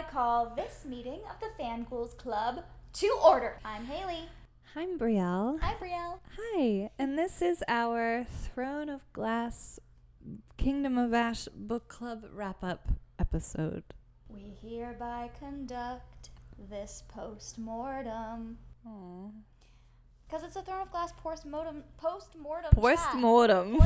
I call this meeting of the Fan Ghouls Club to order. I'm Hayley. I'm Brielle. Hi, Brielle. Hi, and this is our Throne of Glass Kingdom of Ash book club wrap-up episode. We hereby conduct this post-mortem. Aww. Because it's a Throne of Glass post-mortem Post-mortem. Post-mortem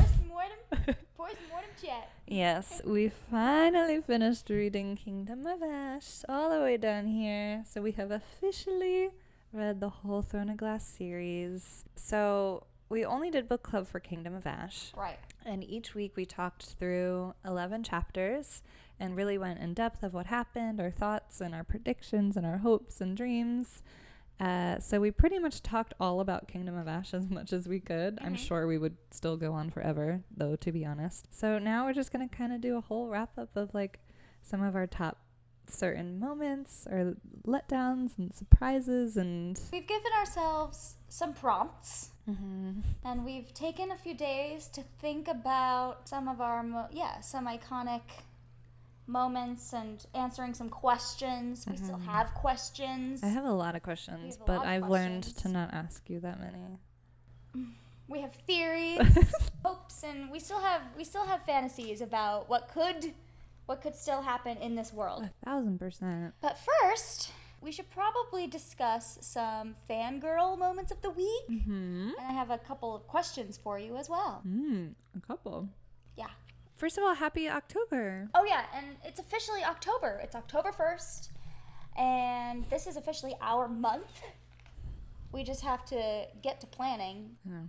chat. Yes, we finally finished reading Kingdom of Ash all the way down here. So we have officially read the whole Throne of Glass series. So we only did book club for Kingdom of Ash. Right. And each week we talked through 11 chapters and really went in depth of what happened, our thoughts and our predictions and our hopes and dreams. So we pretty much talked all about Kingdom of Ash as much as we could. I'm sure we would still go on forever, though, to be honest. So now we're just going to kind of do a whole wrap-up of, like, some of our top certain moments or letdowns and surprises. And we've given ourselves some prompts. Mm-hmm. And we've taken a few days to think about some of our, some iconic moments and answering some questions. We still have questions. I have a lot of questions, but I've learned to not ask you that many. We have theories, hopes, and we still have fantasies about what could still happen in this world. 1,000%. But first, we should probably discuss some fangirl moments of the week. Mm-hmm. And I have a couple of questions for you as well. A couple. Yeah. First of all, happy October. Oh, yeah, and it's officially October. It's October 1st, and this is officially our month. We just have to get to planning. Yeah.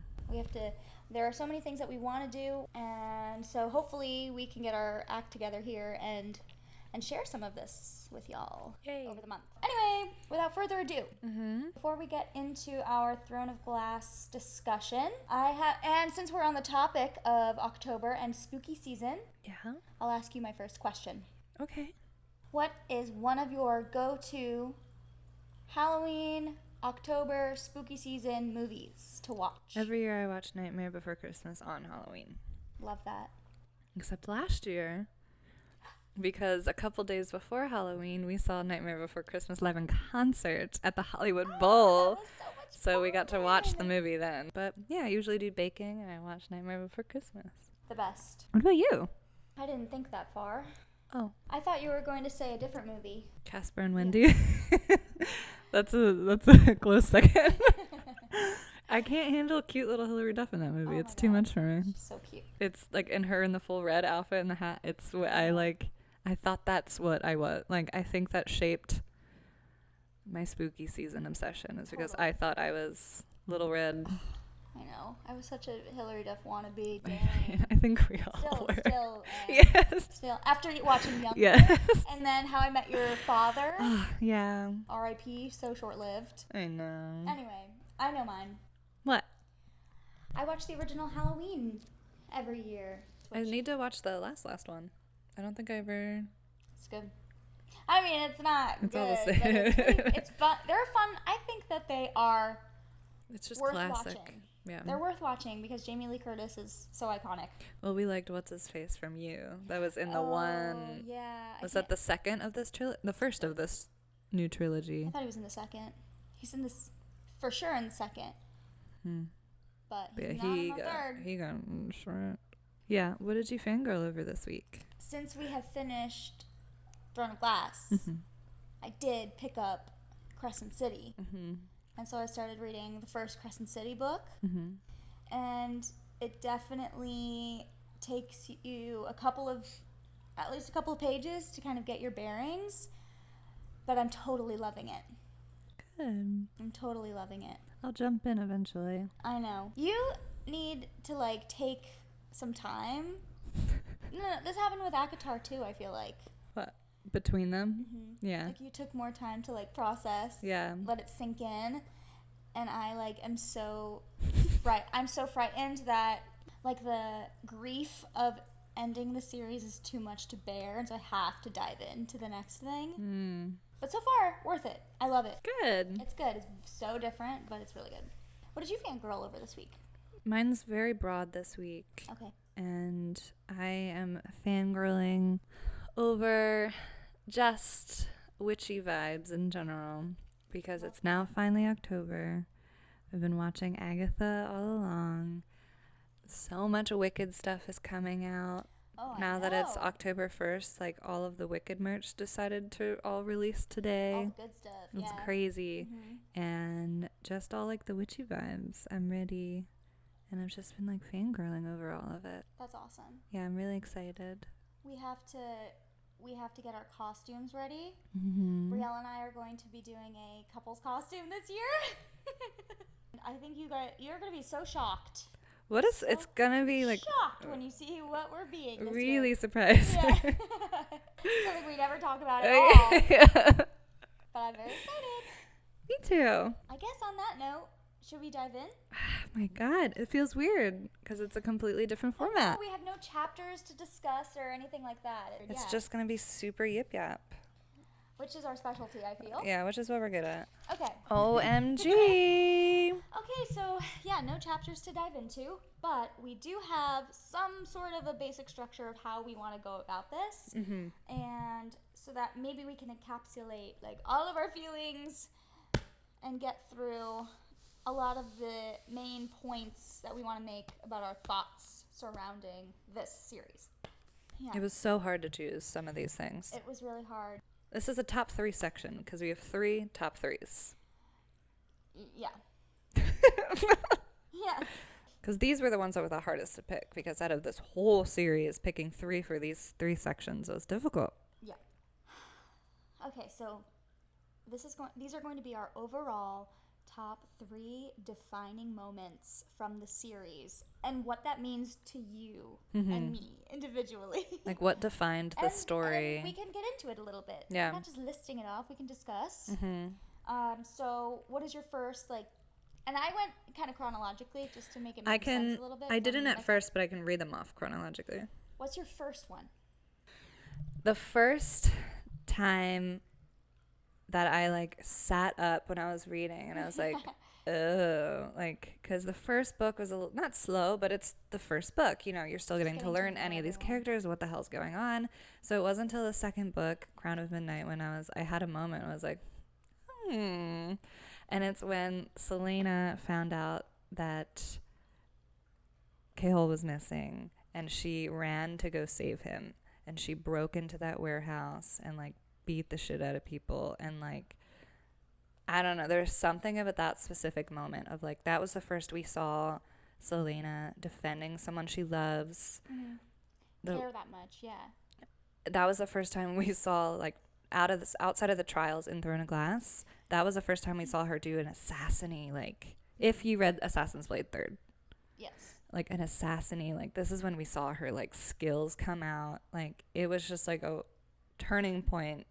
There are so many things that we want to do, and so hopefully we can get our act together here and share some of this with y'all over the month. Anyway, without further ado, before we get into our Throne of Glass discussion, and since we're on the topic of October and spooky season, I'll ask you my first question. Okay. What is one of your go-to Halloween, October, spooky season movies to watch? Every year I watch Nightmare Before Christmas on Halloween. Love that. Except last year, because a couple days before Halloween, we saw Nightmare Before Christmas live in concert at the Hollywood Bowl. That was so much So we got to watch the fun. movie then. But yeah, I usually do baking and I watch Nightmare Before Christmas. The best. What about you? I didn't think that far. Oh. I thought you were going to say a different movie. Casper and Wendy. That's a close second. I can't handle cute little Hilary Duff in that movie. Oh It's my too God. much for me. She's so cute. It's like in her in the full red outfit and the hat. It's what I like. I thought that's what I was. Like, I think that shaped my spooky season obsession is because I thought I was Little Red. I know. I was such a Hilary Duff wannabe. Dang. I think we all were. Yes. Yes. Still, after watching Young Yes. and then How I Met Your Father, Yeah. R.I.P., so short-lived. I know. Anyway, I know mine. What? I watch the original Halloween every year. I need to watch the last one. I don't think I ever... It's good. I mean, it's not It's good. all the but same. it's fun. They're fun. I think that they are It's just worth classic. watching. Yeah. They're worth watching because Jamie Lee Curtis is so iconic. Well, we liked What's His Face from You. That was in the one... Yeah. Was that the second of this trilogy? The first of this new trilogy. I thought he was in the second. He's in this for sure in the second. But he's not in the third. He got short. Yeah. What did you fangirl over this week? Since we have finished Throne of Glass, I did pick up Crescent City. And so I started reading the first Crescent City book. And it definitely takes you at least a couple of pages to kind of get your bearings. But I'm totally loving it. Good. I'm totally loving it. I'll jump in eventually. I know. You need to, take some time. No, this happened with Akatar, too, I feel like. What? Between them? Yeah. Like, you took more time to, process. Yeah. Let it sink in. And I, am so... I'm so frightened that, the grief of ending the series is too much to bear. And so I have to dive into the next thing. But so far, worth it. I love it. Good. It's good. It's so different, but it's really good. What did you fangirl over this week? Mine's very broad this week. Okay. 'Cause. Okay. And I am fangirling over just, I don't know, I think, the most important thing that happened this week was the release of the 5th book of the Fan Ghouls Club. And I am fangirling over just, I don't know, I think the most important thing that happened this week was the release of the 5th book of the Fan Ghouls Club. And I just witchy vibes in general because it's now finally October. I've been watching Agatha all along. So much Wicked stuff is coming out. Now that it's October 1st, like all of the Wicked merch decided to all release today. All the good stuff. It's crazy. And just all like the witchy vibes. I'm ready. And I've just been like fangirling over all of it. That's awesome. Yeah, I'm really excited. We have to get our costumes ready. Brielle and I are going to be doing a couple's costume this year. I think you're going to be so shocked. It's gonna be like shocked when you see what we're being this really year. Surprised. Yeah. Something we never talk about at all. Yeah. But I'm very excited. Me too. I guess on that note, should we dive in? Oh my God, it feels weird because it's a completely different format. We have no chapters to discuss or anything like that. It's just gonna be super yip yap. Which is our specialty, I feel. Yeah, which is what we're good at. Okay. OMG. Okay, so no chapters to dive into, but we do have some sort of a basic structure of how we want to go about this. And so that maybe we can encapsulate like all of our feelings and get through a lot of the main points that we want to make about our thoughts surrounding this series. Yeah. It was so hard to choose some of these things. It was really hard. This is a top 3 section because we have 3 top 3s. Yeah. Yes. Because these were the ones that were the hardest to pick because out of this whole series, picking 3 for these 3 sections was difficult. Yeah. Okay, so these are going to be our overall top 3 defining moments from the series and what that means to you and me individually. Like what defined the story. And we can get into it a little bit. Yeah. We're not just listing it off. We can discuss. So what is your first, and I went kind of chronologically just to make it make sense a little bit. I didn't at first, but I can read them off chronologically. What's your first one? The first time that I sat up when I was reading and I was like, oh, because the first book was not slow, but it's the first book. You're still getting to learn any of these characters, what the hell's going on. So it wasn't until the second book, Crown of Midnight, when I had a moment. I was like, And it's when Selena found out that Cahol was missing and she ran to go save him. And she broke into that warehouse and beat the shit out of people and I don't know, there's something about that specific moment of that was the first we saw Selena defending someone she loves. Care that much, yeah. That was the first time we saw outside of the trials in Throne of Glass. That was the first time we saw her do an assassin-y, if you read Assassin's Blade 3rd. Yes. An assassin-y, this is when we saw her skills come out. It was just a turning point.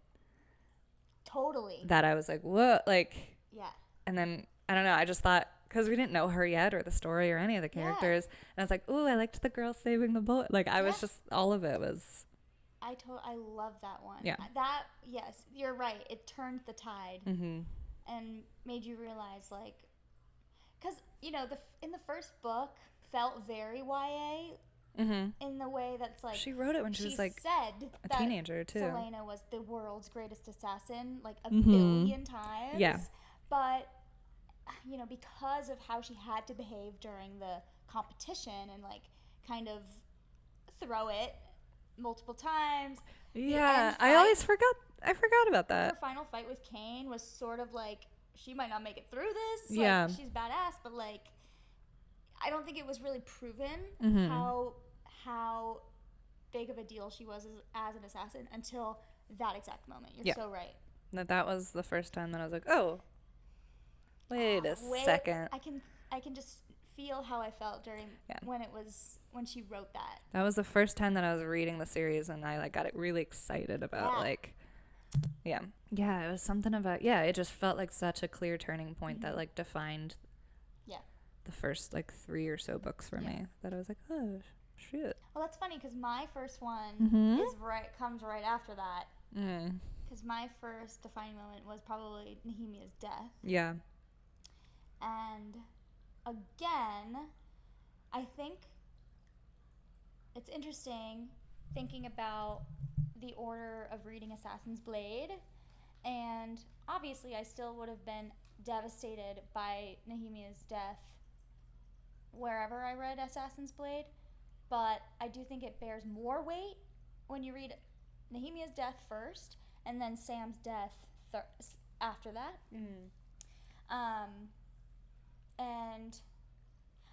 Totally. That I was what? Yeah. And then, I don't know, I just thought, because we didn't know her yet or the story or any of the characters. Yeah. And I was like, ooh, I liked the girl saving the boy. I was just, all of it was. I love that one. Yeah. Yes, you're right. It turned the tide. And made you realize, because, in the first book, felt very YA. In the way that's she wrote it when she was said a teenager too. Selena was the world's greatest assassin a billion times. Yeah. But because of how she had to behave during the competition and kind of throw it multiple times. Yeah, I forgot about that. Her final fight with Cain was sort of she might not make it through this. Yeah. She's badass, but I don't think it was really proven how big of a deal she was as an assassin until that exact moment. You're so right. That was the first time that I was like, oh, wait a second. I can just feel how I felt during when she wrote that. That was the first time that I was reading the series and I got really excited about yeah, it was something about it just felt like such a clear turning point that defined the first 3 or so books for me that I was like, oh shit. Well, that's funny because my first one comes right after that. Because my first defining moment was probably Nehemiah's death. Yeah. And again, I think it's interesting thinking about the order of reading Assassin's Blade And obviously I still would have been devastated by Nehemia's death wherever I read Assassin's Blade, but I do think it bears more weight when you read Nehemia's death first and then Sam's death after that. And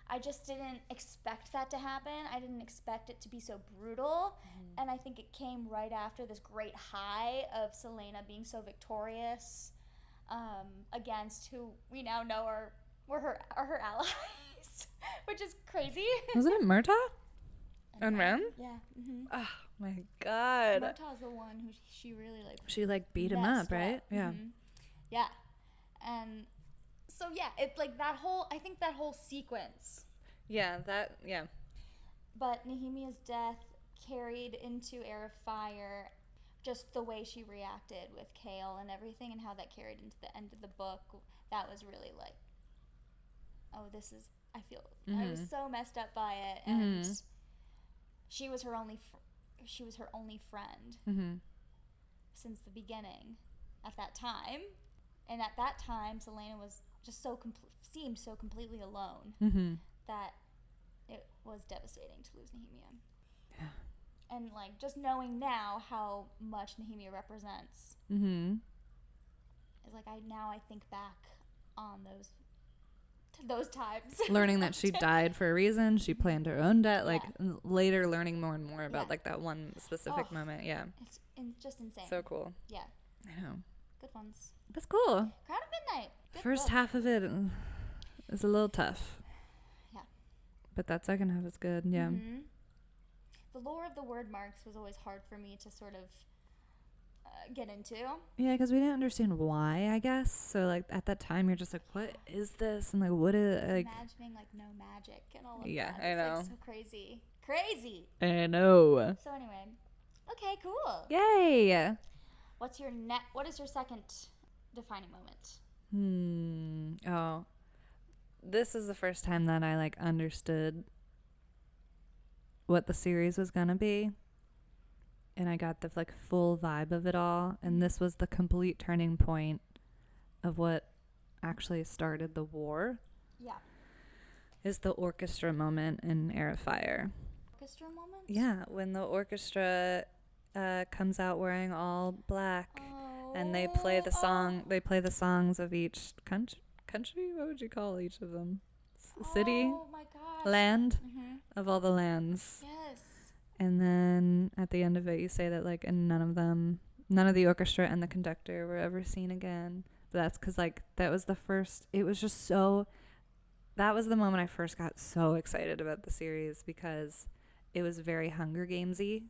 I just didn't expect that to happen. I didn't expect it to be so brutal. And I think it came right after this great high of Celaena being so victorious against who we now know are her allies, which is crazy. Wasn't it Murtaugh? And Ren? Yeah. Oh my god. Murtaugh's the one who she really She beat him up, right? Yeah. Yeah. And so yeah, it's I think that whole sequence. Yeah, But Nehemia's death carried into Heir of Fire, just the way she reacted with Kale and everything, and how that carried into the end of the book. That was really I was so messed up by it, and she was her only friend since the beginning at that time. And at that time, Celaena was just seemed so completely alone that it was devastating to lose Nehemia. Yeah. And just knowing now how much Nehemia represents is I think back on those times. Learning that she died for a reason, she planned her own death. Later, learning more and more about that one specific moment. Yeah, it's just insane. So cool. Yeah, I know. Good ones. That's cool. Crown of Midnight. Good First book. half of it is a little tough. Yeah. But that second half is good. Yeah. The lore of the word marks was always hard for me to sort of get into. Yeah, because we didn't understand why, I guess. So, at that time, you're just what is this? And, what is, imagining, no magic and all of that. Yeah, I know. It's so crazy. Crazy! I know. So, anyway. Okay, cool. Yay! What is your second defining moment? Oh. This is the first time that I, understood what the series was gonna be. And I got the full vibe of it all, and this was the complete turning point of what actually started the war. Yeah. Is the orchestra moment in Heir of Fire. Orchestra moment? Yeah, when the orchestra comes out wearing all black, and they play the song. They play the songs of each country. What would you call each of them? City? Oh my gosh. Land? Of all the lands. Yes. And then at the end of it, you say that and none of the orchestra and the conductor were ever seen again. But that's because that was the first. It was just so. That was the moment I first got so excited about the series because it was very Hunger Gamesy.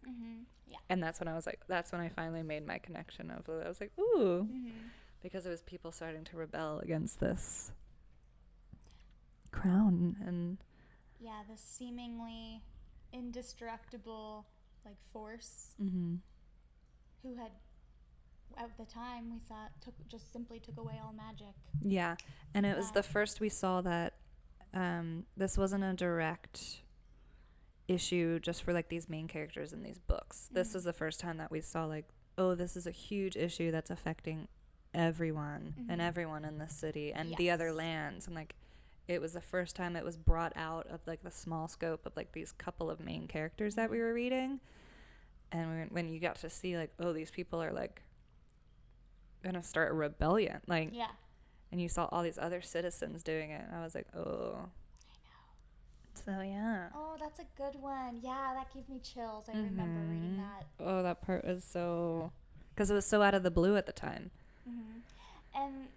Yeah. And that's when I was that's when I finally made my connection of it. I was ooh, because it was people starting to rebel against this crown and. Yeah, this seemingly indestructible force who had at the time we thought simply took away all magic. Yeah, and it was the first we saw that this wasn't a direct issue just for these main characters in these books. This is the first time that we saw this is a huge issue that's affecting everyone and everyone in the city and the other lands, and it was the first time it was brought out of the small scope of these couple of main characters that we were reading. And when you got to see these people are gonna start a rebellion, yeah, and you saw all these other citizens doing it, and I was oh, I know. So yeah. Oh, that's a good one. Yeah, that gave me chills. I remember reading that. Oh, that part was so, because it was so out of the blue at the time. And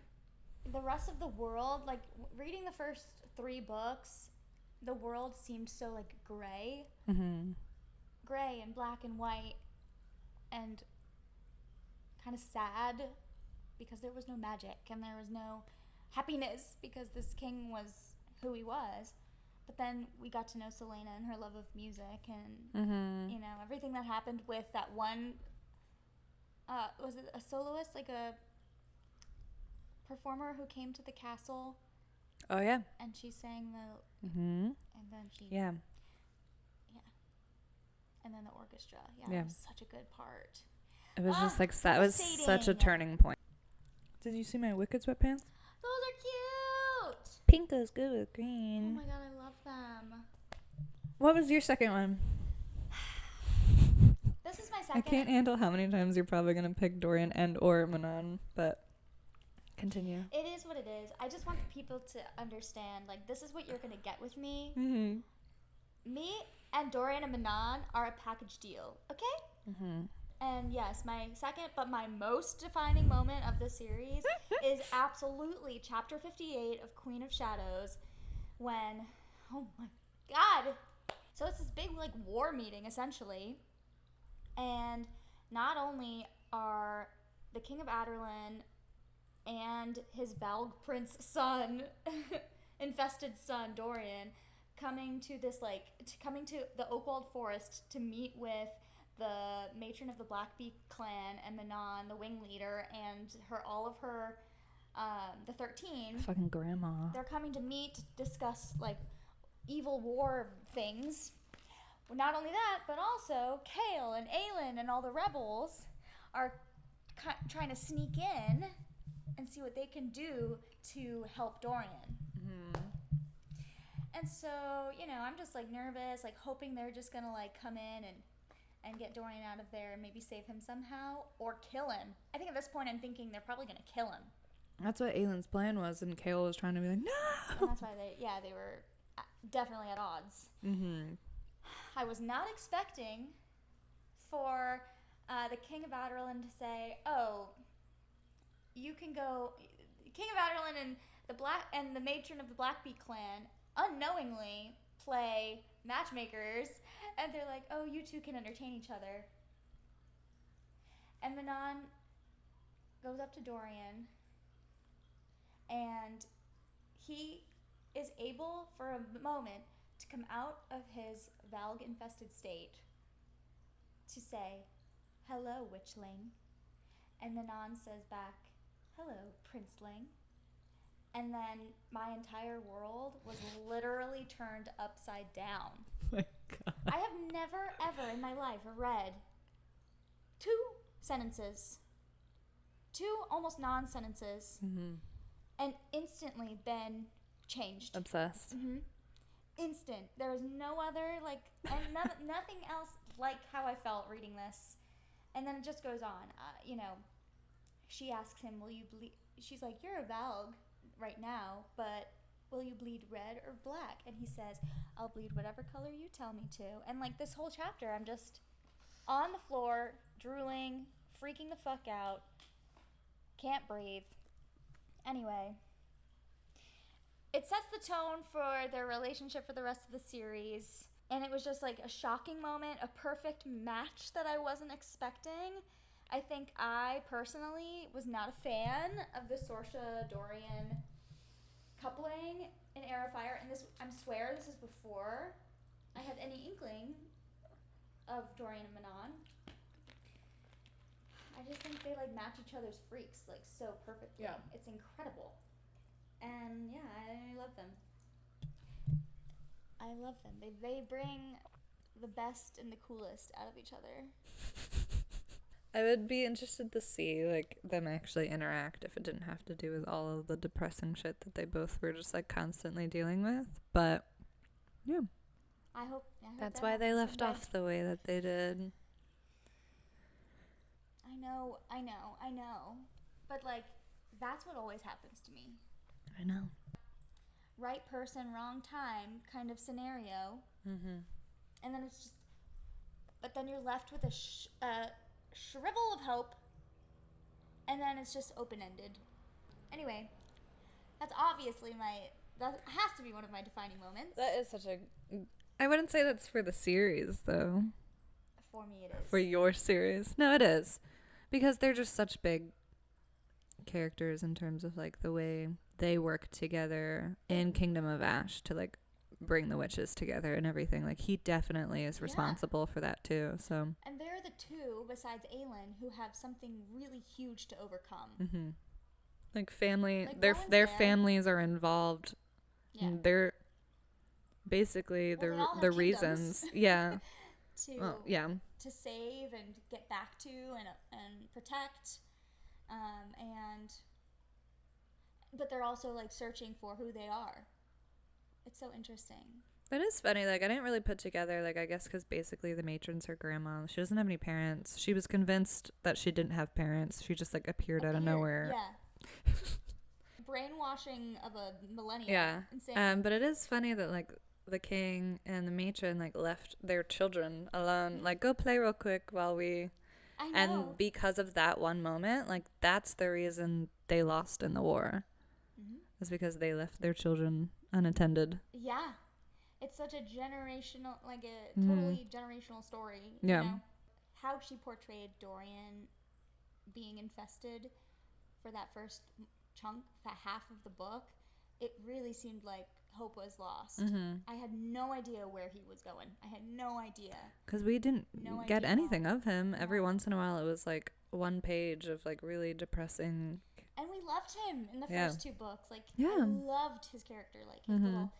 the rest of the world, reading the first 3 books, the world seemed so gray. Gray and black and white and kind of sad because there was no magic and there was no happiness because this king was who he was. But then we got to know Celaena and her love of music and everything that happened with that one was it a soloist, a performer who came to the castle? Oh yeah. And she sang the and then she yeah. And then the orchestra. Yeah, it was such a good part. It was just that was such a turning point. Did you see my Wicked sweatpants? Those are cute. Pink goes good with Oh green. my god, I love them. What was your second one? This is my second. I can't handle how many times you're probably going to pick Dorian and or Manon, but continue. It is what it is. I just want people to understand, like, this is what you're going to get with me. Mm-hmm. Me and Dorian and Manon are a package deal, okay? Mm-hmm. And yes, my second, but my most defining moment of the series is absolutely chapter 58 of Queen of Shadows when, oh my god. So it's this big, like, war meeting, essentially. And not only are the King of Aderlin and his Valg Prince son, infested son, Dorian, coming to this, coming to the Oakwald Forest to meet with the matron of the Blackbeak clan and Manon, the wing leader, and all of her, the 13. Fucking grandma. They're coming to meet to discuss, like, evil war things. Well, not only that, but also Kale and Aelin and all the rebels are trying to sneak in and see what they can do to help Dorian. Mm-hmm. And so, I'm just, like, nervous, like, hoping they're just gonna, like, come in and get Dorian out of there and maybe save him somehow or kill him. I think at this point I'm thinking they're probably gonna kill him. That's what Aelin's plan was, and Kale was trying to be like, no! And that's why they were definitely at odds. Mm-hmm. I was not expecting for the King of Aderlin to say, "Oh, you can go." King of Aderlin and the matron of the Blackbeak clan unknowingly play matchmakers, and they're like, "Oh, you two can entertain each other." And Manon goes up to Dorian, and he is able for a moment to come out of his Valg-infested state to say, "Hello, witchling." And Manon says back, "Hello, princeling." And then my entire world was literally turned upside down. Oh my God. I have never, ever in my life read 2 sentences, 2 almost non-sentences, Mm-hmm. and instantly been changed. Obsessed. Mm-hmm. Instant. There was no other, and nothing else like how I felt reading this. And then it just goes on. She asks him, "Will you bleed?" She's like, "You're a Valg right now, but will you bleed red or black?" And he says, "I'll bleed whatever color you tell me to." And, this whole chapter, I'm just on the floor, drooling, freaking the fuck out, can't breathe. Anyway. It sets the tone for their relationship for the rest of the series. And it was just a shocking moment, a perfect match that I wasn't expecting. I think I personally was not a fan of the Sorsha-Dorian coupling in Heir of Fire. And I swear this is before I had any inkling of Dorian and Manon. I just think they match each other's freaks so perfectly. Yeah. It's incredible. And yeah, I love them. I love them. They bring the best and the coolest out of each other. I would be interested to see them actually interact if it didn't have to do with all of the depressing shit that they both were just constantly dealing with. But yeah, I hope that's that why they left someday. off the way that they did. I know. But that's what always happens to me. I know. Right person, wrong time kind of scenario. Mm-hmm. And then it's just, but then you're left with a shrivel of hope, and then it's just open-ended. Anyway, that's obviously that has to be one of my defining moments. That is such a... I wouldn't say that's for the series, though. For me, it is. For your series. No, it is. Because they're just such big characters in terms of the way they work together in Kingdom of Ash to bring the witches together and everything. He definitely is responsible for that too. So. And they're the 2 besides Aelin who have something really huge to overcome. Mm-hmm. Family, their families are involved. Yeah. They're basically the reasons. Yeah. To save and get back to and protect. And but they're also like searching for who they are. It's so interesting. It is funny. Like, I didn't really put together, like, I guess because basically the matron's her grandma. She doesn't have any parents. She was convinced that she didn't have parents. She just, like, appeared out of nowhere. Yeah. Brainwashing of a millennium. Yeah. Insane. But it is funny that, like, the king and the matron, like, left their children alone. Like, go play real quick while we... I know. And because of that one moment, like, that's the reason they lost in the war. Mm-hmm. Is because they left their children unattended. Yeah. It's such a generational, like a totally generational story. Yeah. You know? How she portrayed Dorian being infested for that first chunk, that half of the book, it really seemed like hope was lost. Mm-hmm. I had no idea where he was going. I had no idea. Because we didn't get anything of him. No. Every once in a while, it was like one page of like really depressing. And we loved him in the first two books. Like, I loved his character. Like, his little...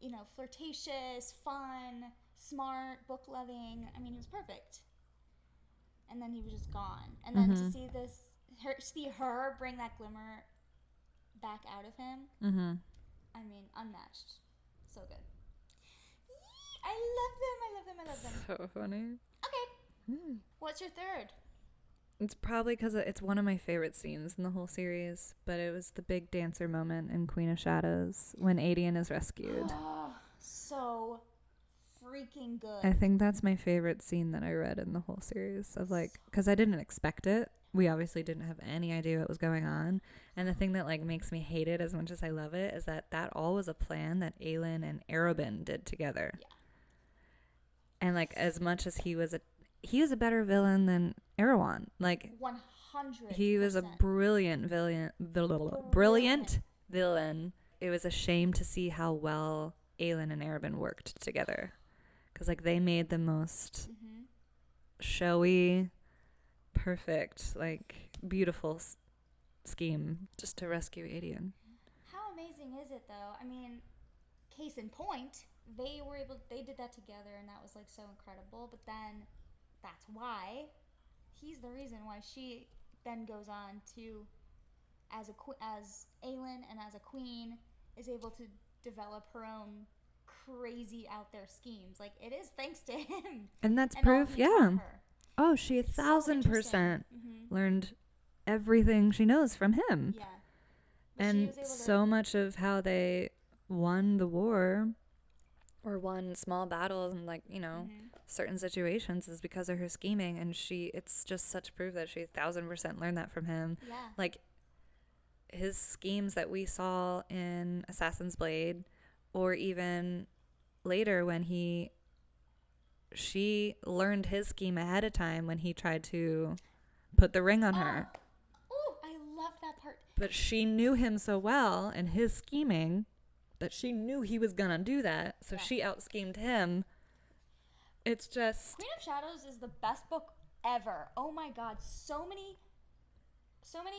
You know, flirtatious, fun, smart, book loving. I mean, he was perfect. And then he was just gone. And then to see her bring that glimmer back out of him. I mean, unmatched. So good. Yee, I love them. So funny. Okay. What's your third? It's probably because it's one of my favorite scenes in the whole series, but it was the big dancer moment in Queen of Shadows when Aelin is rescued. Oh, so freaking good. I think that's my favorite scene that I read in the whole series of like, because I didn't expect it. We obviously didn't have any idea what was going on. And the thing that like makes me hate it as much as I love it is that all was a plan that Aelin and Arobynn did together. Yeah. And like as much as he was a better villain than Erewhon. Like 100%. He was a brilliant villain. It was a shame to see how well Aelin and Arobynn worked together, because like they made the most showy, perfect, like beautiful scheme just to rescue Aelin. How amazing is it though? I mean, case in point, they did that together, and that was like so incredible. But then that's why he's the reason why she then goes on to, as Aelin and as a queen, is able to develop her own crazy out there schemes. Like, it is thanks to him. And that's proof, yeah. Oh, she 1,000% learned everything she knows from him. Yeah. And so much of how they won the war or won small battles and like, you know, certain situations is because of her scheming, and it's just such proof that she 1,000% learned that from him. Yeah. Like his schemes that we saw in Assassin's Blade, or even later when she learned his scheme ahead of time when he tried to put the ring on her. Oh, I love that part. But she knew him so well and his scheming that she knew he was gonna do that, so she out-schemed him. It's just... Queen of Shadows is the best book ever. Oh my god, so many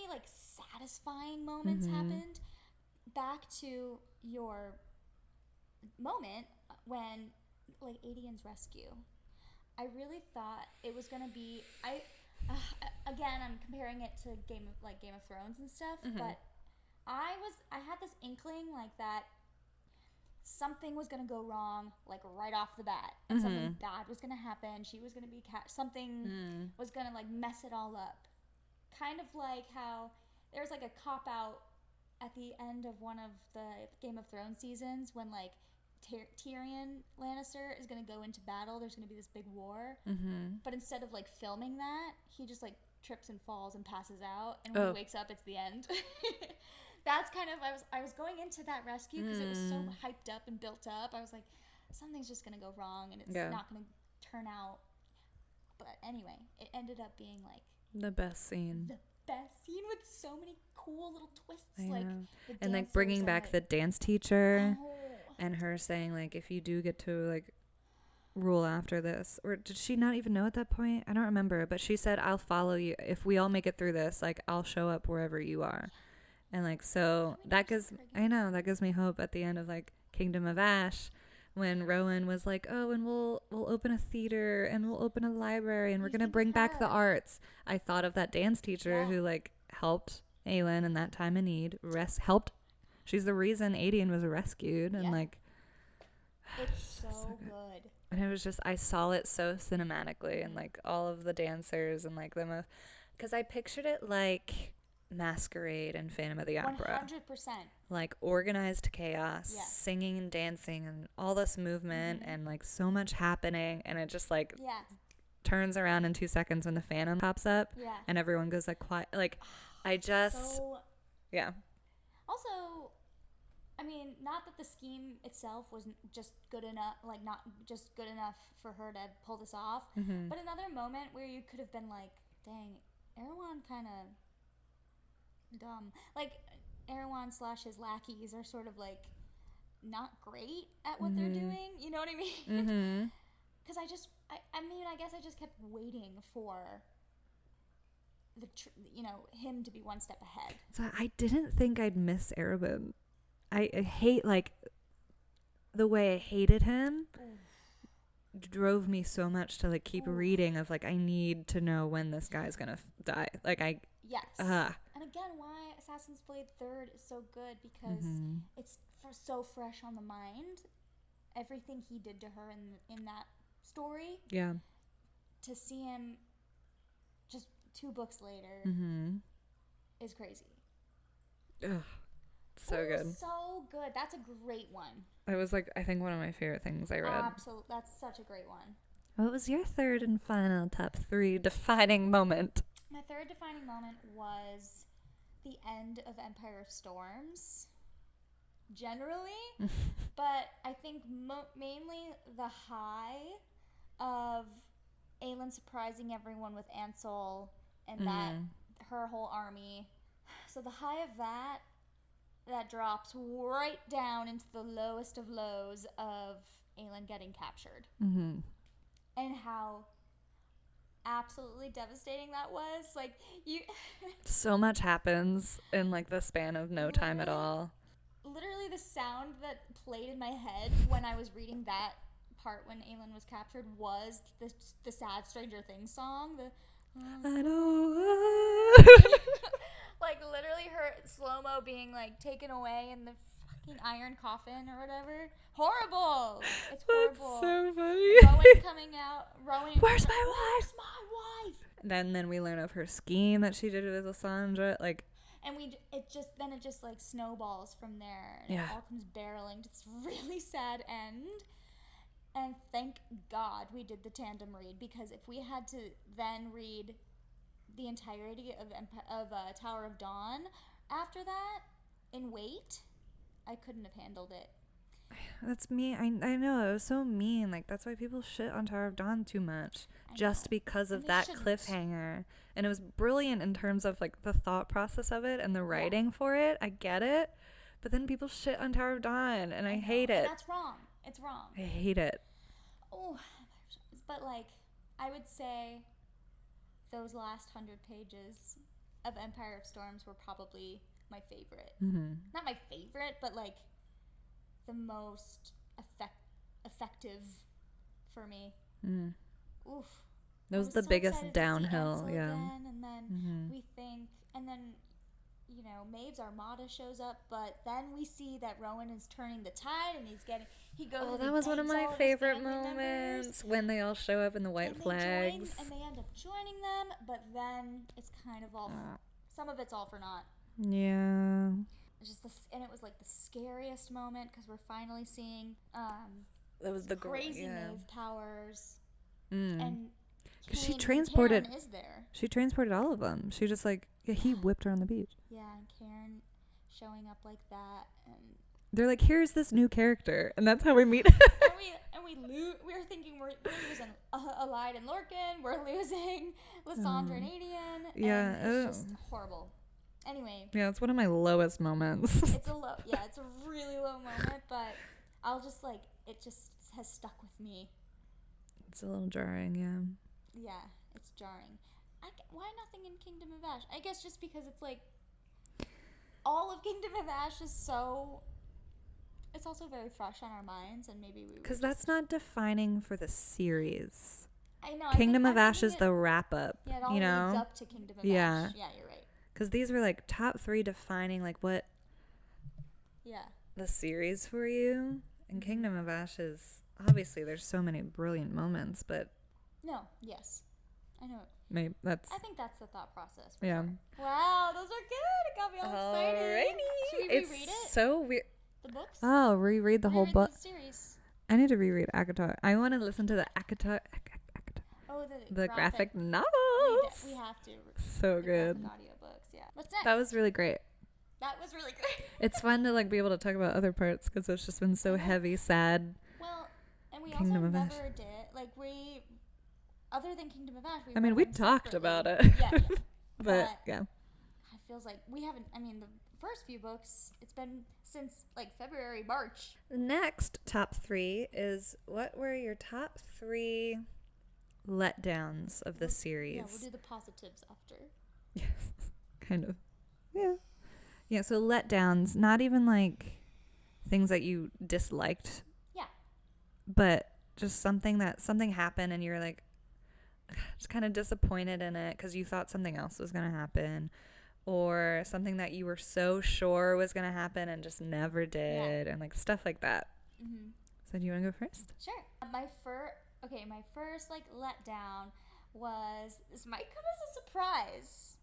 like satisfying moments happened. Back to your moment when like Aedian's rescue. I really thought it was gonna be... again, I'm comparing it to Game of Thrones and stuff, but I had this inkling like that something was going to go wrong, like right off the bat, and something bad was going to happen. She was going to be something was going to like mess it all up. Kind of like how there's like a cop out at the end of one of the Game of Thrones seasons when like Tyrion Lannister is going to go into battle. There's going to be this big war, but instead of like filming that, he just like trips and falls and passes out, and when he wakes up, it's the end. That's kind of, I was going into that rescue because it was so hyped up and built up. I was like, something's just going to go wrong and it's not going to turn out. But anyway, it ended up being like the best scene. The best scene with so many cool little twists. I like know. And like bringing back the dance teacher and her saying like, if you do get to like rule after this, or did she not even know at that point? I don't remember, but she said, I'll follow you. If we all make it through this, like I'll show up wherever you are. And like, so that gives me hope at the end of like Kingdom of Ash, when Rowan was like, oh, and we'll open a theater and we'll open a library and we're going to bring back the arts. I thought of that dance teacher who like helped Aelin in that time of need, helped She's the reason Aelin was rescued. And like, it's so good. And it was just, I saw it so cinematically, and like all of the dancers and like because I pictured it like Masquerade and Phantom of the Opera. 100%. Like organized chaos, singing and dancing and all this movement and like so much happening, and it just like turns around in 2 seconds when the Phantom pops up and everyone goes like quiet. Like I just Also, I mean, not that the scheme itself wasn't just good enough, like not just good enough for her to pull this off, but another moment where you could have been like, dang, Erewhon kind of dumb. Like, Erewhon / his lackeys are sort of like not great at what they're doing. You know what I mean? Because I mean, I guess I just kept waiting for him to be one step ahead. So I didn't think I'd miss Erebin. I hate, like, the way I hated him drove me so much to like keep reading of like, I need to know when this guy's gonna die. Like and again, why Assassin's Blade 3rd is so good, because it's so fresh on the mind, everything he did to her in that story. To see him just 2 books later is crazy. So good. So good. That's a great one. It was like, I think, one of my favorite things I read. Absolutely. That's such a great one. What was your third and final top 3 defining moment? My third defining moment was the end of Empire of Storms, generally, but I think mainly the high of Aelin surprising everyone with Ansel and that her whole army. So the high of that drops right down into the lowest of lows of Aelin getting captured. And how absolutely devastating that was. Like, you so much happens in like the span of no time at all. Literally the sound that played in my head when I was reading that part when Aelin was captured was the sad Stranger Things song. I know. Like, literally her slow-mo being like taken away in the fucking iron coffin or whatever. Horrible. It's horrible. That's so funny. Rowan coming out. Where's my wife? Where's my wife? Then we learn of her scheme that she did with Lysandra. Like, and it just like snowballs from there. And it all comes barreling to this really sad end. And thank God we did the tandem read, because if we had to then read the entirety of Tower of Dawn after that in wait, I couldn't have handled it. That's me. I know, it was so mean. Like, that's why people shit on Tower of Dawn too much, just because of that cliffhanger. And it was brilliant in terms of like the thought process of it and the writing for it. I get it, but then people shit on Tower of Dawn, and I hate it. That's wrong. It's wrong. I hate it. Oh, but like, I would say those last 100 pages of Empire of Storms were probably my favorite. Not my favorite, but like the most effective for me. Oof. That was the so biggest downhill. Again, and then we think, and then, you know, Maeve's Armada shows up, but then we see that Rowan is turning the tide, and he goes. Oh, that was one of my favorite moments when they all show up in the white flags. And they end up joining them, but then it's kind of all, some of it's all for naught. Yeah. It's just and it was like the scariest moment, because we're finally seeing that was the crazy Maeve powers, and because she transported. Karen is there. She transported all of them. She just like he whipped her on the beach. Yeah, and Karen showing up like that, and they're like, here's this new character, and that's how we meet. we're thinking we're losing Alide and Lorcan. We're losing Lysandra and Aelin. Yeah, and it's just horrible. Anyway. Yeah, it's one of my lowest moments. It's a really low moment, but I'll just like, it just has stuck with me. It's a little jarring, yeah. Yeah, it's jarring. Why nothing in Kingdom of Ash? I guess just because it's like, all of Kingdom of Ash is so, it's also very fresh on our minds, and maybe we because that's not defining for the series. I know. Kingdom of Ash is the wrap up. Yeah, it all leads up to Kingdom of Ash. Yeah, you're right. Because these were like top 3 defining, like what the series for you. And Kingdom of Ashes, obviously there's so many brilliant moments, but yes, I know. Maybe that's. I think that's the thought process. Yeah. Sure. Wow, those are good. It got me all excited. Alrighty. Should we reread it? So weird. The books? Oh, reread the whole book. The series. I need to reread ACOTAR. I want to listen to the ACOTAR. Oh, the graphic novels. We have to. So good. Audiobooks, yeah. What's next? That was really great. It's fun to be able to talk about other parts because it's just been so heavy, sad. Well, and we Kingdom also of never Ash. did other than Kingdom of Ash. We talked about it. Yeah. but yeah. It feels like we haven't. The first few books. It's been since February, March. The next top 3 is what were your top 3 letdowns of the series? Yeah, we'll do the positives after. Yes, kind of. Yeah. Yeah, so letdowns, not even things that you disliked. Yeah. But just something happened and you're just kind of disappointed in it because you thought something else was going to happen, or something that you were so sure was going to happen and just never did, and stuff like that. Mm-hmm. So do you want to go first? Sure. My first letdown was, this might come as a surprise,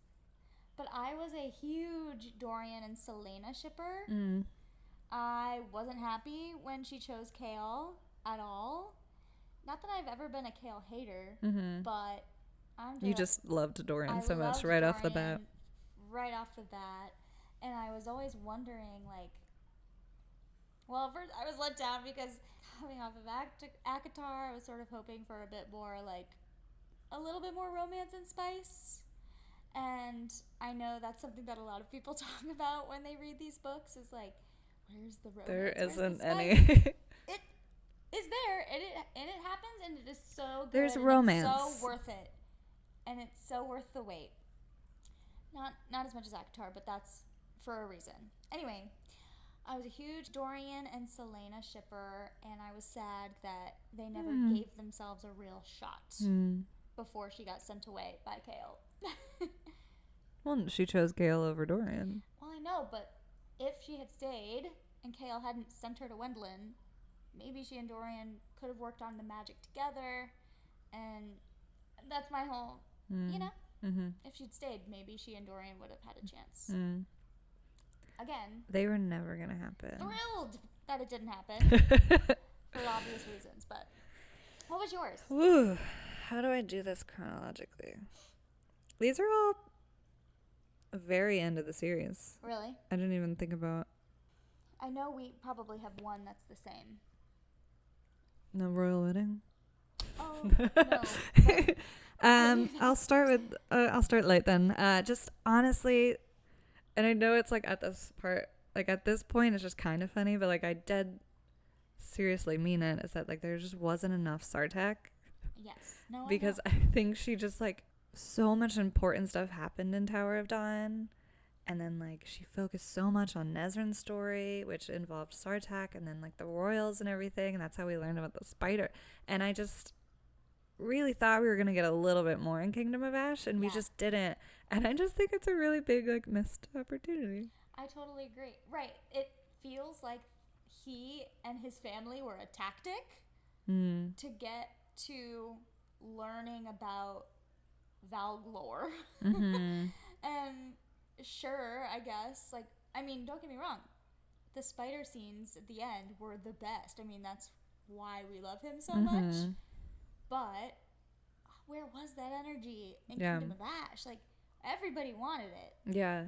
but I was a huge Dorian and Selena shipper. Mm. I wasn't happy when she chose Kale at all. Not that I've ever been a Kale hater, but you just loved Dorian so much right off the bat. Right off the bat. And I was always wondering, first I was let down because coming off of ACOTAR, I was sort of hoping for a bit more, a little bit more romance and spice. And I know that's something that a lot of people talk about when they read these books, is where's the romance? There isn't the any. It is there, and it happens, and it is so good. There's romance. It's so worth it, and it's so worth the wait. Not as much as ACOTAR, but that's for a reason. Anyway, I was a huge Dorian and Selena shipper, and I was sad that they never gave themselves a real shot before she got sent away by Kale. Well, she chose Gale over Dorian. Well, I know, but if she had stayed and Kale hadn't sent her to Wendlin, maybe she and Dorian could have worked on the magic together, and that's my whole, if she'd stayed, maybe she and Dorian would have had a chance. Again, they were never going to happen. Thrilled that it didn't happen for obvious reasons, but what was yours? Ooh, how do I do this chronologically? These are all very end of the series. Really? I didn't even think about. I know we probably have one that's the same. No royal wedding? Oh, no. I'll start light then. Just honestly, and I know it's at this part, at this point it's just kind of funny, but I dead seriously mean it, is that there just wasn't enough Sartak. Yes. No, because I think she just so much important stuff happened in Tower of Dawn, and then she focused so much on Nezrin's story, which involved Sartak, and then the royals and everything, and that's how we learned about the spider. And I just really thought we were gonna get a little bit more in Kingdom of Ash, and we just didn't. And I just think it's a really big missed opportunity. I totally agree. Right. It feels like he and his family were a tactic to get to learning about Valglore. And sure, I guess, don't get me wrong, the spider scenes at the end were the best. That's why we love him so much. But where was that energy in Kingdom of Ash? Everybody wanted it. Yeah.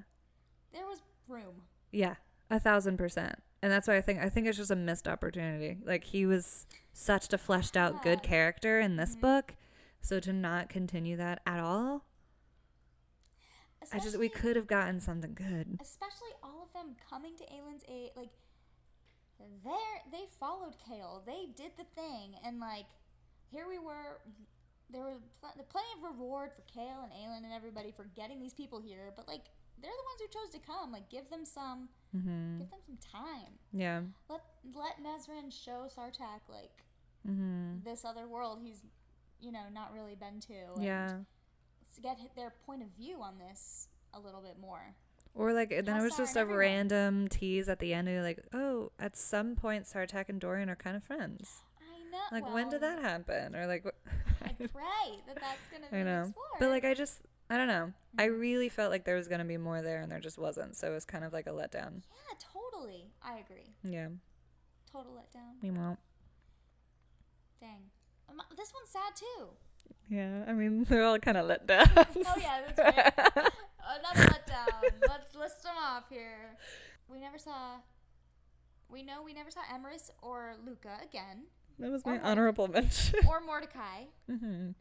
There was room. Yeah, 1,000%. And that's why I think it's just a missed opportunity. He was such a fleshed out good character in this book, so to not continue that at all, we could have gotten something good. Especially all of them coming to Aelin's aid, they followed Kale. They did the thing, and here we were. There was plenty of reward for Kale and Aelin and everybody for getting these people here, but they're the ones who chose to come. Give them some time. Yeah. Let Nezrin show Sartak this other world he's not really been to. Yeah. To get their point of view on this a little bit more. Or like then it was Tessa just and a everyone. random tease at the end, and you're like, oh, at some point Sartak and Dorian are kind of friends. I know. Like, when did that happen? Or like, I pray that that's gonna be I know. explored. But like, I don't know. I really felt like there was gonna be more there, and there just wasn't. So it was kind of like a letdown. Yeah, totally. I agree. Yeah. Total letdown. Meanwhile. Dang. This one's sad too. Yeah, I mean, they're all kind of let down. Oh yeah, that's right. Another letdown. Let's list them off here. We never saw Emrys or Luca again. That was my honorable mention. Or Mordecai. Mm-hmm.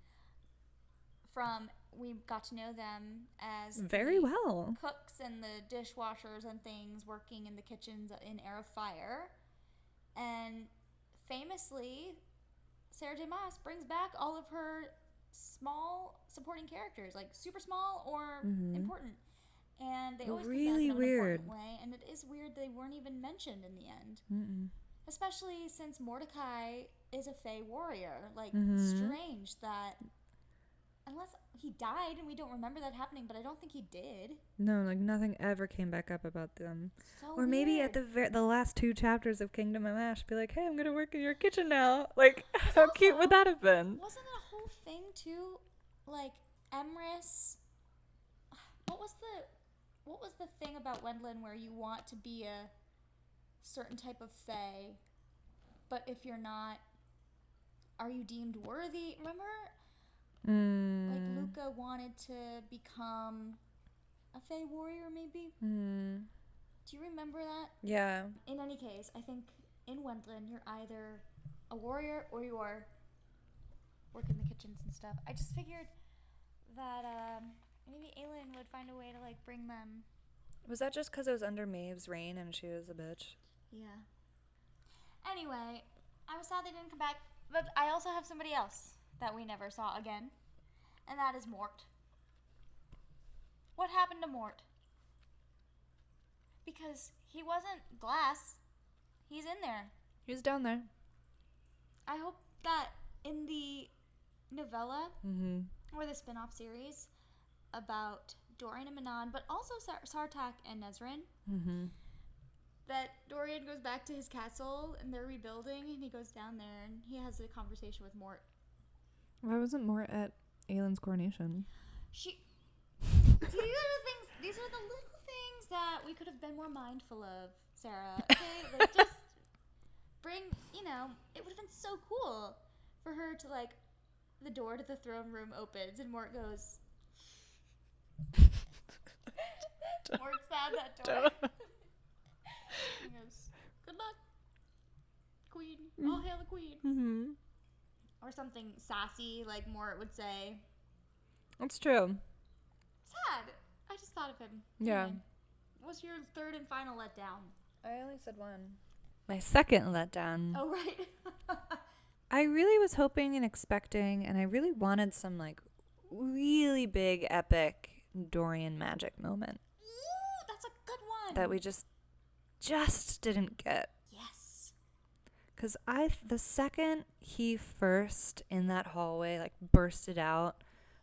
We got to know them as very well cooks and the dishwashers and things working in the kitchens in Heir of Fire. And famously, Sarah J Maas brings back all of her small supporting characters, like super small or important. And they always really come back in an weird important way. And it is weird they weren't even mentioned in the end. Mm-mm. Especially since Mordecai is a Fae warrior. Like, strange that... Unless he died and we don't remember that happening, but I don't think he did. No, like nothing ever came back up about them. So or maybe weird. at the last 2 chapters of Kingdom of Ash, be like, hey, I'm gonna work in your kitchen now. Like, how cute would that have been? Wasn't it a whole thing too? Like, Emrys... What was the thing about Wendlin where you want to be a certain type of Fae, but if you're not, are you deemed worthy? Remember? Like, Luca wanted to become a Fae warrior, maybe? Do you remember that? Yeah. In any case, I think in Wendlin, you're either a warrior or you are working the kitchens and stuff. I just figured that maybe Aelin would find a way to, like, bring them. Was that just because it was under Maeve's reign and she was a bitch? Yeah. Anyway, I was sad they didn't come back, but I also have somebody else that we never saw again, and that is Mort. What happened to Mort? Because he wasn't glass. He's in there. He was down there. I hope that in the novella or the spin-off series about Dorian and Manon, but also Sartak and Nezrin, that Dorian goes back to his castle and they're rebuilding, and he goes down there and he has a conversation with Mort. Why wasn't Mort at Aelin's coronation? These are the little things that we could have been more mindful of, Sarah. Okay? Like, just bring, it would have been so cool for her to, like, the door to the throne room opens and Mort goes... Mort's at that door. He goes, good luck, queen. All hail the queen. Or something sassy, like Mort would say. That's true. Sad. I just thought of him. Yeah. Anyway, what's your third and final letdown? I only said one. My second letdown. Oh, right. I really was hoping and expecting, and I really wanted some, like, really big, epic Dorian magic moment. Ooh, that's a good one. That we just didn't get. Yes. Because the second he first in that hallway, like, bursted out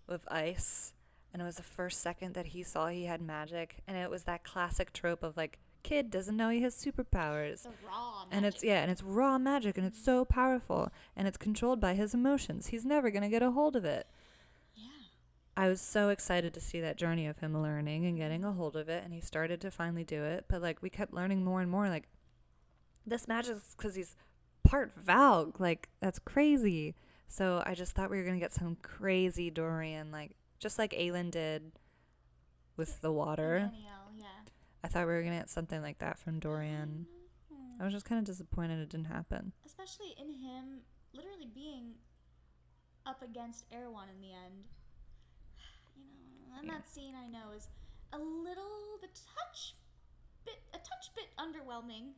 with ice, and it was the first second that he saw he had magic, and it was that classic trope of, like, kid doesn't know he has superpowers. The raw magic. And it's raw magic, and it's so powerful, and it's controlled by his emotions. He's never going to get a hold of it. Yeah. I was so excited to see that journey of him learning and getting a hold of it, and he started to finally do it. But, like, we kept learning more and more, like, this magic is because he's part Valg. Like, that's crazy. So I just thought we were going to get some crazy Dorian, like, just like Aelin did with the water. Yeah. I thought we were going to get something like that from Dorian. I was just kind of disappointed it didn't happen. Especially in him literally being up against Erewhon in the end. And that scene, I know, is a touch bit underwhelming.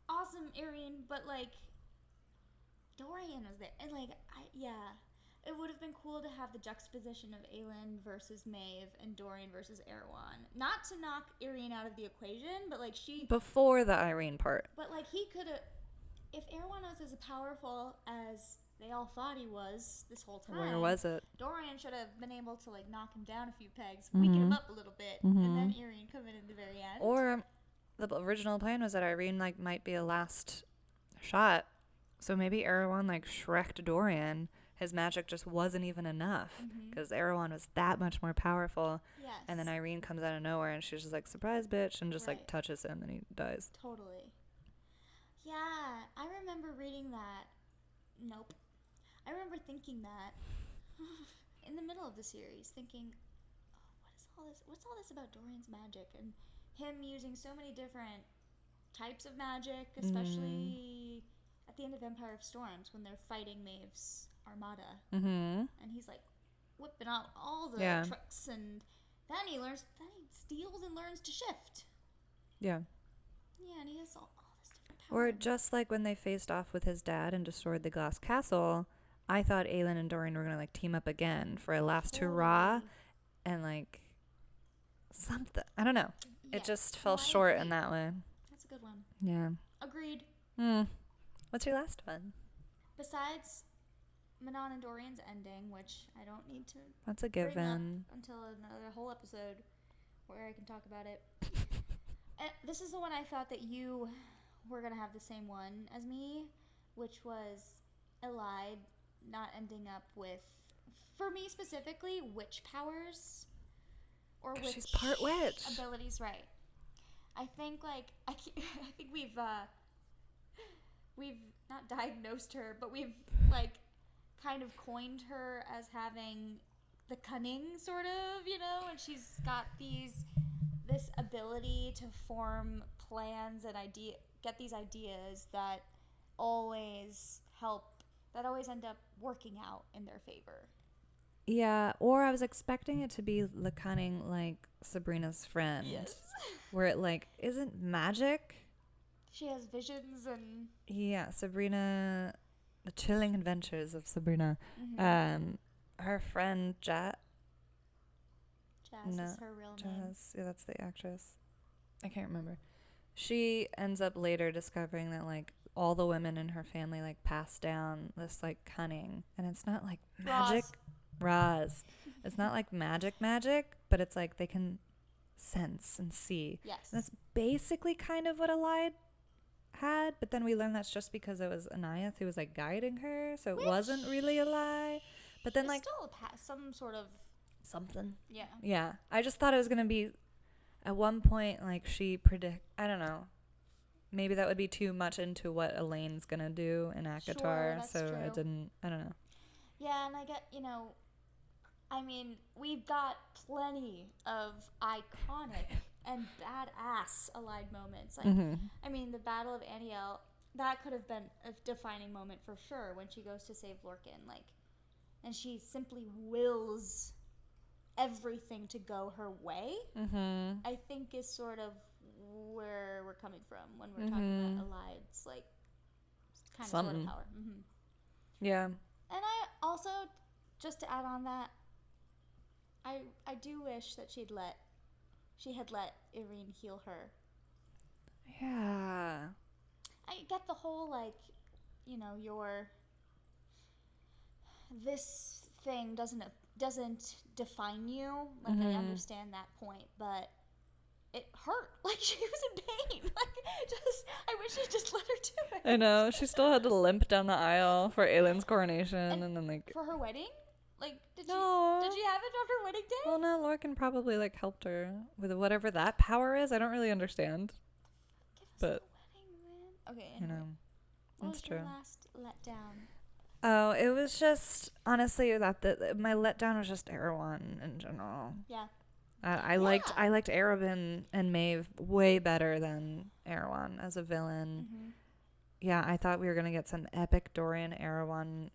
Awesome Arian, but, like, Dorian was there. And, like, it would have been cool to have the juxtaposition of Aelin versus Maeve and Dorian versus Erewhon. Not to knock Arian out of the equation, but, like, before the Irene part. But, like, he could have... If Erewhon was as powerful as they all thought he was this whole time. Where was it? Dorian should have been able to like knock him down a few pegs, weaken him up a little bit, and then Irene come in the very end. Or the original plan was that Irene like might be a last shot, so maybe Erewhon like Shrek'd Dorian. His magic just wasn't even enough because Erewhon was that much more powerful. Yes. And then Irene comes out of nowhere and she's just like, surprise, bitch, and just like touches him and he dies. Totally. Yeah, I remember reading that. Nope. I remember thinking that in the middle of the series, thinking, oh, what's all this about Dorian's magic and him using so many different types of magic, especially at the end of Empire of Storms when they're fighting Maeve's armada. And he's like whipping out all the tricks, and then he steals and learns to shift. Yeah, and he has all this different power. Or just like when they faced off with his dad and destroyed the glass castle, I thought Aelin and Dorian were gonna like team up again for a last hurrah, and like something. I don't know. It just fell short in that way. That's a good one. Yeah. Agreed. What's your last one? Besides Manon and Dorian's ending, which I don't need to That's a given until another whole episode where I can talk about it. And this is the one I thought that you were going to have the same one as me, which was Elide not ending up with, for me specifically, witch powers. Or witch she's part witch. Abilities, right. I think, like, I think we've not diagnosed her, but we've, like, kind of coined her as having the cunning, sort of, you know, and she's got this ability to form plans and get these ideas that always end up working out in their favor. Yeah, or I was expecting it to be the cunning like Sabrina's friend. Yes. Where it like isn't magic. She has visions and... Yeah, Sabrina, the chilling adventures of Sabrina. Her friend Jazz is her real name. Yeah, that's the actress. I can't remember. She ends up later discovering that like all the women in her family like pass down this like cunning, and it's not like magic. Roz. It's not like magic, but it's like they can sense and see. Yes. And that's basically kind of what Elide had, but then we learned that's just because it was Anayeth who was like guiding her, so it wasn't really a lie. But then like still some sort of something. Yeah. Yeah. I just thought it was gonna be at one point like I don't know. Maybe that would be too much into what Elaine's gonna do in ACOTAR, so true. I don't know. Yeah, and I get, I mean, we've got plenty of iconic and badass Elide moments. Like, I mean, the Battle of Aniel, that could have been a defining moment for sure when she goes to save Lorcan. Like, and she simply wills everything to go her way. I think is sort of where we're coming from when we're talking about Elide's, like, kind of sort of power. Yeah. And I also, just to add on that, I do wish that she had let Irene heal her. Yeah. I get the whole, like, this thing doesn't define you. Like, I understand that point, but it hurt. Like, she was in pain. Like, I wish she just let her do it. I know. She still had to limp down the aisle for Aelin's coronation, and then like for her wedding. Like, did she have it on her wedding day? Well, no. Lorcan probably like helped her with whatever that power is. I don't really understand. Give us a wedding, man. Okay. Anyway. That's true. What was your last letdown? Oh, it was just honestly that my letdown was just Erewhon in general. Yeah. I liked Arobin and Maeve way better than Erewhon as a villain. Yeah, I thought we were gonna get some epic Dorian Erewhon,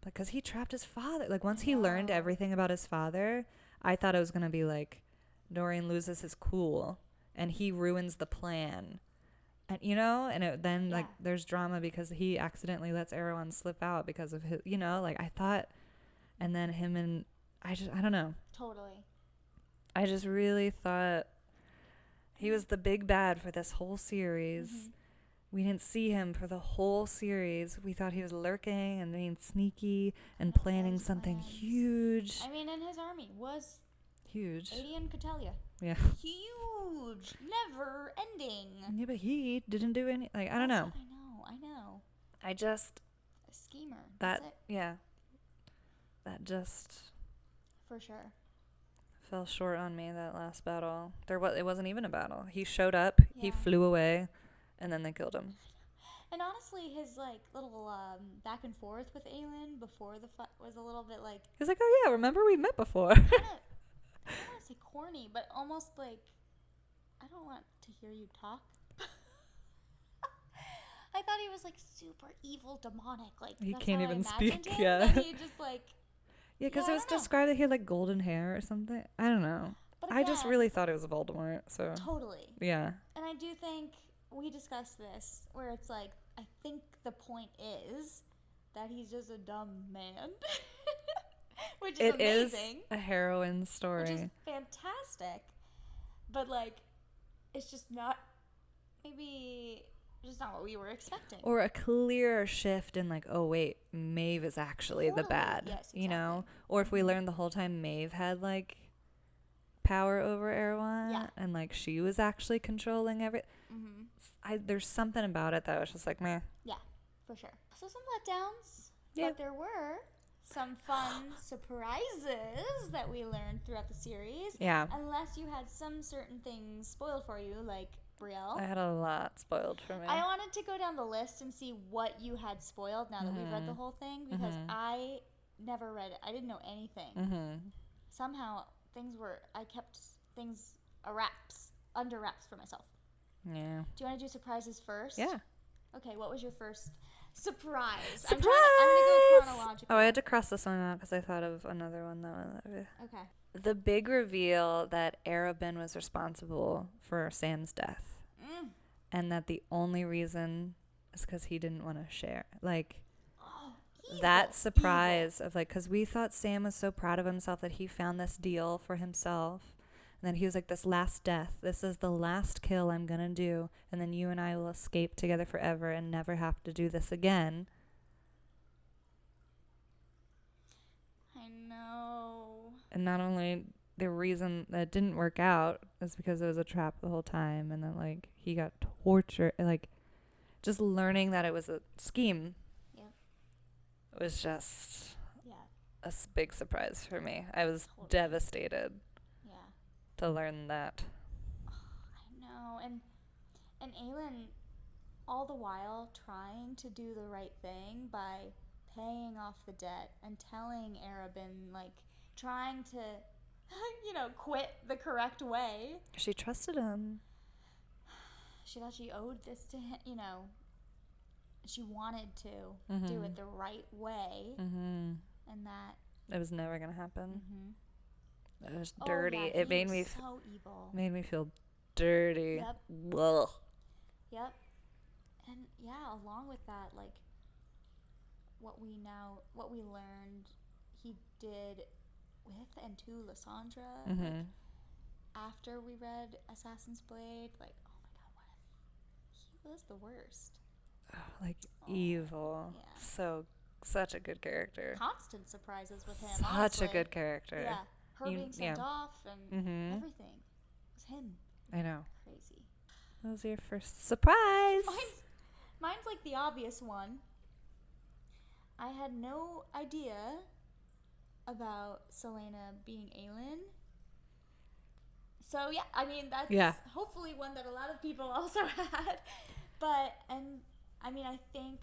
because he trapped his father. Like once he learned everything about his father, I thought it was gonna be like Dorian loses his cool and he ruins the plan, and then like there's drama because he accidentally lets Erewhon slip out because of his, like I thought, and then him and I don't know. Totally. I just really thought he was the big bad for this whole series. we didn't see him for the whole series. We thought he was lurking and being sneaky and planning something huge. I mean, and his army was huge. Adian could tell you. Yeah. Huge. Never ending. Yeah, but he didn't do any, like, I don't know. I know. I just... A schemer. That, yeah. That just... For sure. Fell short on me, that last battle. It wasn't even a battle. He showed up, he flew away, and then they killed him. And honestly, his, like, little back and forth with Aelin before the fight was a little bit, like... He's like, oh, yeah, remember we met before. I don't want to say corny, but almost, like, I don't want to hear you talk. I thought he was, like, super evil, demonic. Like, he that's can't how even I speak, him, yeah. That he just, like... Yeah, because it was described that he had, like, golden hair or something. I don't know. But again, I just really thought it was Voldemort, so... Totally. Yeah. And I do think we discussed this, where it's like, I think the point is that he's just a dumb man. Which is amazing. It is a heroine story. Which is fantastic. But, like, it's just not... Maybe... Just not what we were expecting. Or a clear shift in, like, oh, wait, Maeve is actually the bad. Yes, exactly. You know? Or if we learned the whole time Maeve had, like, power over Erewhon, and, like, she was actually controlling everything. There's something about it that was just like, meh. Yeah, for sure. So some letdowns. Yeah. But there were some fun surprises that we learned throughout the series. Yeah. Unless you had some certain things spoiled for you, like Brielle. I had a lot spoiled for me. I wanted to go down the list and see what you had spoiled now that we've read the whole thing, because I never read it. I didn't know anything. Somehow I kept things under wraps for myself. Yeah. Do you want to do surprises first? Yeah. Okay, what was your first surprise? Surprise! I'm going to go chronologically. Oh, I had to cross this one out because I thought of another one that was... Okay. The big reveal that Arabin was responsible for Sam's death. And that the only reason is because he didn't want to share. Like, that surprise of, like, because we thought Sam was so proud of himself that he found this deal for himself. And then he was like, this last death, this is the last kill I'm going to do. And then you and I will escape together forever and never have to do this again. I know. And not only the reason that it didn't work out is because it was a trap the whole time. And then, like, he got tortured. Like, just learning that it was a scheme. Was just a big surprise for me. I was devastated to learn that. Oh, I know. And Aelin, all the while trying to do the right thing by paying off the debt and telling Arabin, like, trying to, quit the correct way. She trusted him. She thought she owed this to him, She wanted to do it the right way, and that it was never gonna happen. It was Oh, dirty. yeah, It made me so evil. Made me feel dirty. Yep. Ugh. Yep. And yeah, along with that, like what we learned, he did with and to Lysandra. Like, after we read Assassin's Blade, like, oh my god, he was the worst. Like, evil. Yeah. Such a good character. Constant surprises with him. Such honestly. a good character. Yeah. Her being sent off and everything. It was him. I know. Crazy. What was your first surprise? Mine's like the obvious one. I had no idea about Selena being Aelin. So yeah, I mean that's hopefully one that a lot of people also had. I think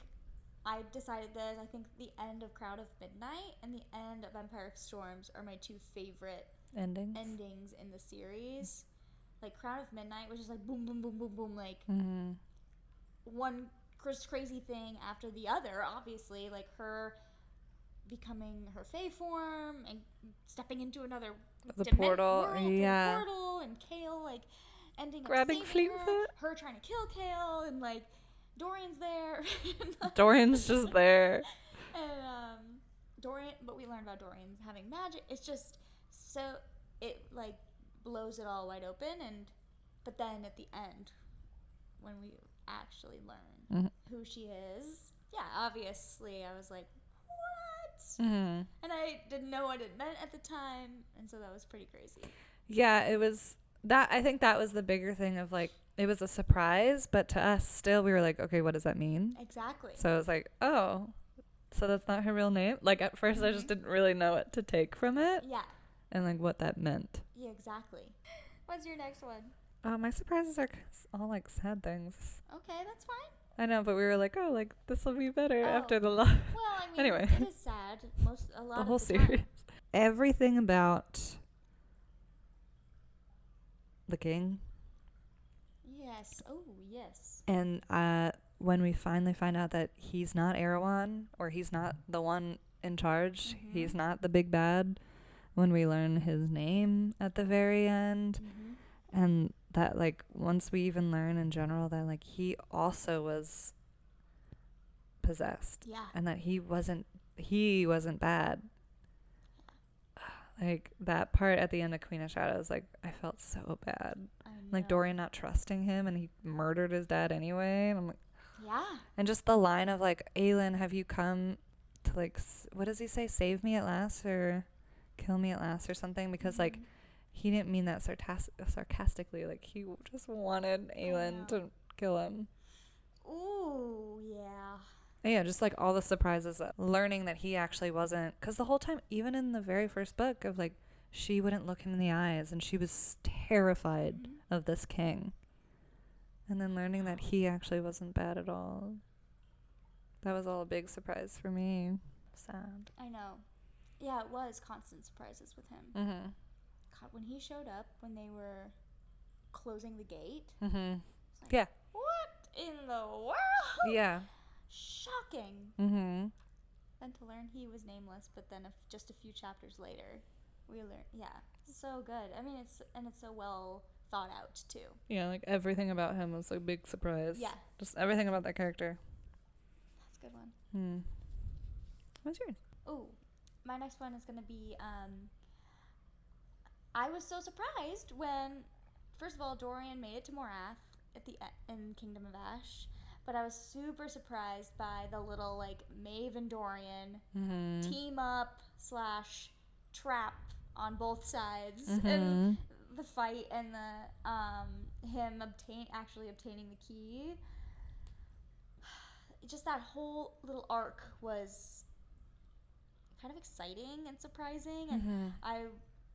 I decided that I think the end of Crown of Midnight and the end of Empire of Storms are my two favorite endings in the series. Like, Crown of Midnight was just like boom, boom, boom, boom, boom, like one crazy thing after the other, obviously, like her becoming her Fae form and stepping into another portal, world, the portal, and Kale like ending grabbing up saving Fleetfoot, her trying to kill Kale, and like Dorian's there. Dorian's just there. And Dorian, but we learned about Dorian having magic. It's just so it like blows it all wide open, but then at the end, when actually learn who she is. Yeah, obviously, I was like, what? And I didn't know what it meant at the time, and so that was pretty crazy. Yeah, it was that. I think that was the bigger thing of like, it was a surprise, but to us still, we were like, okay, what does that mean? Exactly. So I was like, oh, so that's not her real name? Like, at first, I just didn't really know what to take from it. Yeah. And like what that meant. Yeah, exactly. What's your next one? My surprises are all like sad things. Okay, that's fine. I know, but we were like, oh, like this will be better after the Well, I mean, anyway, it is sad. A lot the of whole the series. time. Everything about the king. Yes. Oh, yes. And when we finally find out that he's not Erewhon, or he's not the one in charge, he's not the big bad. When we learn his name at the very end, and that like once we even learn in general that like he also was possessed, and that he wasn't bad. Like that part at the end of Queen of Shadows, like I felt so bad. Like Dorian not trusting him, and he murdered his dad anyway. And I'm like, yeah. And just the line of like, Aelin, have you come to like, what does he say? Save me at last, or kill me at last, or something? Because like he didn't mean that sarcastically. Like he just wanted Aelin to kill him. Ooh, yeah. And yeah, just like all the surprises, learning that he actually wasn't. Because the whole time, even in the very first book, of like, she wouldn't look him in the eyes, and she was terrified of this king. And then learning that he actually wasn't bad at all. That was all a big surprise for me. Sad. I know. Yeah, it was constant surprises with him. God, when he showed up, when they were closing the gate. Like, yeah. What in the world? Yeah. Shocking. Then to learn he was nameless, but then just a few chapters later, we learned. Yeah, so good. I mean, it's so well thought out too. Yeah, like everything about him was a big surprise. Yeah. Just everything about that character. That's a good one. What's yours? Oh, my next one is going to be, I was so surprised when, first of all, Dorian made it to Morath in Kingdom of Ash, but I was super surprised by the little, like, Maeve and Dorian team up / trap on both sides, and the fight and the him actually obtaining the key. Just that whole little arc was kind of exciting and surprising, and I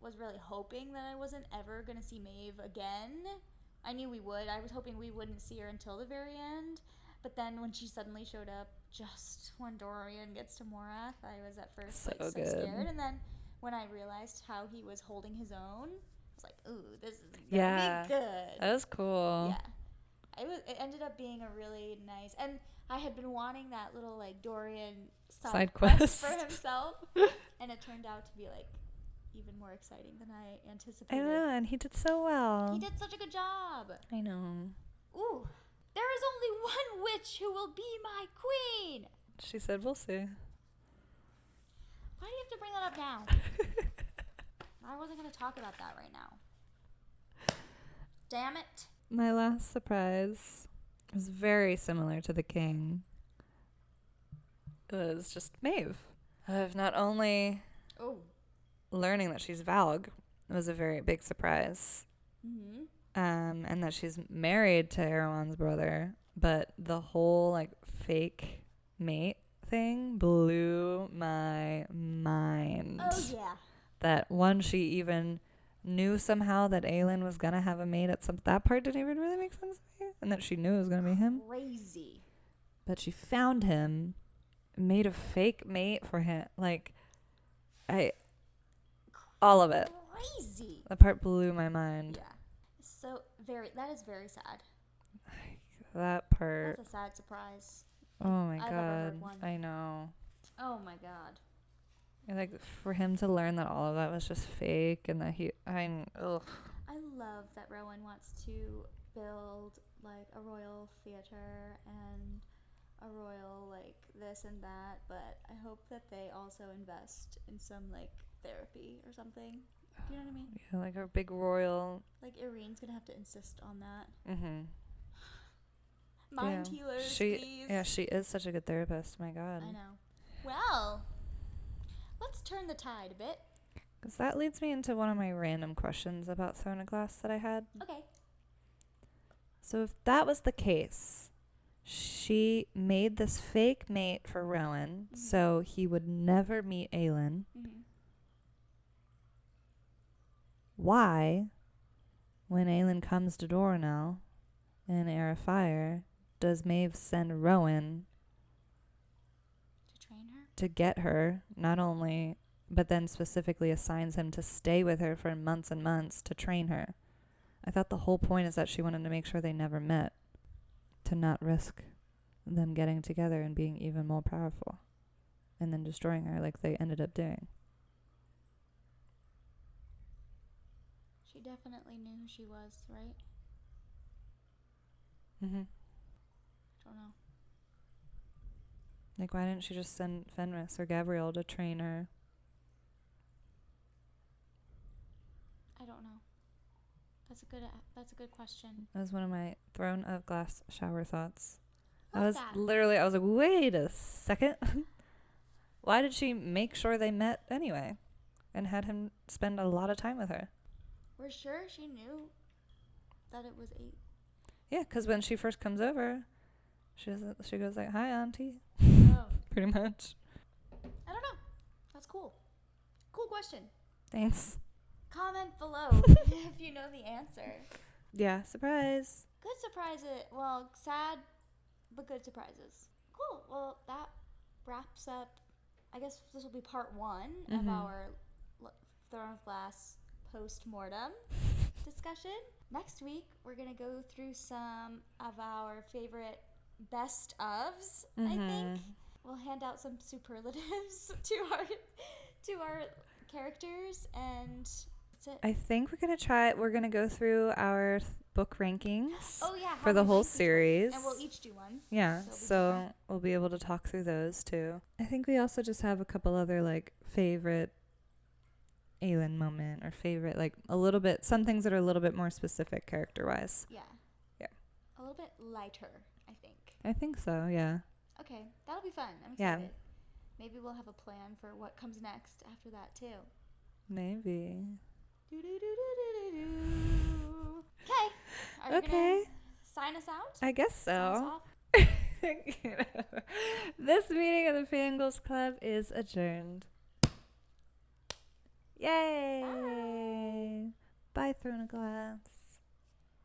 was really hoping that I wasn't ever going to see Maeve again. I knew we would. I was hoping we wouldn't see her until the very end, but then when she suddenly showed up just when Dorian gets to Morath, I was at first so scared, and then when I realized how he was holding his own, I was like, ooh, this is gonna be good. That was cool. Yeah. It ended up being a really nice, and I had been wanting that little like Dorian side quest for himself, and it turned out to be like even more exciting than I anticipated. I know, and he did so well. He did such a good job. I know. Ooh, there is only one witch who will be my queen. She said, "We'll see." Why do you have to bring that up now? I wasn't going to talk about that right now. Damn it. My last surprise was very similar to the king. It was just Maeve. Of not only learning that she's Valg, it was a very big surprise. And that she's married to Erewhon's brother, but the whole like fake mate thing blew my mind. Oh yeah. That one, she even knew somehow that Aelin was gonna have a mate that part didn't even really make sense to me, and that she knew it was gonna be him. Crazy. But she found him, made a fake mate for him. Like, all of it. Crazy. That part blew my mind. Yeah. So that is very sad. That part. That's a sad surprise. Oh my I've ever god. heard one. I know. Oh my god. And like for him to learn that all of that was just fake, and that I love that Rowan wants to build like a royal theater and a royal like this and that, but I hope that they also invest in some like therapy or something. Do you know what I mean? Yeah, like a big royal. Like Irene's gonna have to insist on that. Mind healers, she, please. Yeah, she is such a good therapist. My God. I know. Well, let's turn the tide a bit. Because that leads me into one of my random questions about Throne of Glass that I had. Okay. So if that was the case, she made this fake mate for Rowan so he would never meet Aelin. Mm-hmm. Why, when Aelin comes to Dornell in Heir of Fire, does Maeve send Rowan To train her? to get her, not only, but then specifically assigns him to stay with her for months and months to train her? I thought the whole point is that she wanted to make sure they never met, to not risk them getting together and being even more powerful, and then destroying her like they ended up doing. She definitely knew who she was, right? Mm-hmm. Don't know. Like, why didn't she just send Fenris or Gabrielle to train her? I don't know. That's a good question. That was one of my Throne of Glass shower thoughts. What's I was like, wait a second. Why did she make sure they met anyway and had him spend a lot of time with her? We're sure she knew that it was 8. Yeah, because when she first comes over, she goes like, "Hi, Auntie." Oh. Pretty much. I don't know. That's cool. Cool question. Thanks. Comment below if you know the answer. Yeah, surprise. Good surprises. Well, sad, but good surprises. Cool. Well, that wraps up. I guess this will be part 1 of our Throne of Glass post-mortem discussion. Next week, we're going to go through some of our favorite best ofs, I think. We'll hand out some superlatives to our characters, and that's it. I think we're going to go through our book rankings for the whole series. And we'll each do one. Yeah, so we'll be able to talk through those too. I think we also just have a couple other like favorite Aelin moment or favorite, like a little bit, some things that are a little bit more specific character-wise. Yeah. Yeah. A little bit lighter, I think. I think so, yeah. Okay, that'll be fun. I'm Yeah. excited. Maybe we'll have a plan for what comes next after that too. Maybe. Okay. Are you gonna sign us out? I guess Sign us so. off? This meeting of the Fan Ghouls Club is adjourned. Yay! Bye, Throne of Glass.